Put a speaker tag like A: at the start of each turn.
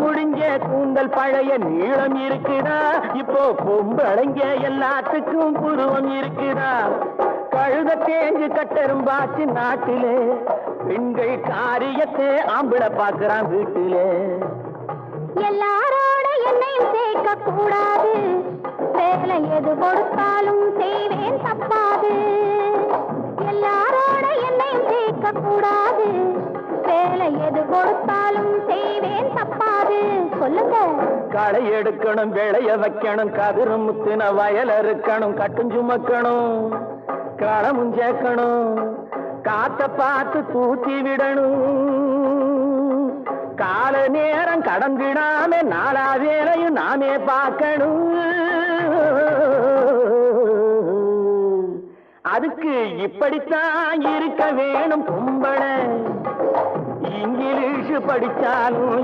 A: முடிஞ்ச கூந்தல் பழைய நீளம் இருக்குதா? இப்போ பொம்பளைங்க எல்லாத்துக்கும் புருவம் இருக்குதா? கழுத தேஞ்சு கட்டெரும்பாச்சு நாட்டிலே, பெண்கள் காரியத்தை ஆம்பளை பார்க்கிறான் வீட்டிலே.
B: எல்லாரோட என்னையும் சேர்க்க கூடாது, வேலை எது கொடுத்தாலும் செய்வேன் தப்பாது. எல்லாரோட என்னையும் சேர்க்க கூடாது, வேலை எது கொடுத்தாலும் செய்வேன் தப்பாது. சொல்லுங்க.
A: களை எடுக்கணும், விளைய வைக்கணும், கதிரு முத்தின வயல் இருக்கணும், கட்டும் சுமக்கணும், களமும் சேர்க்கணும், காத்த பார்த்து தூத்தி விடணும். கால நேரம் கடந்திடாம நாலா வேலையும் நாமே பார்க்கணும். அதுக்கு இப்படித்தான் இருக்க வேணும் பொம்பளை. இங்கிலீஷ் படிச்சாலும்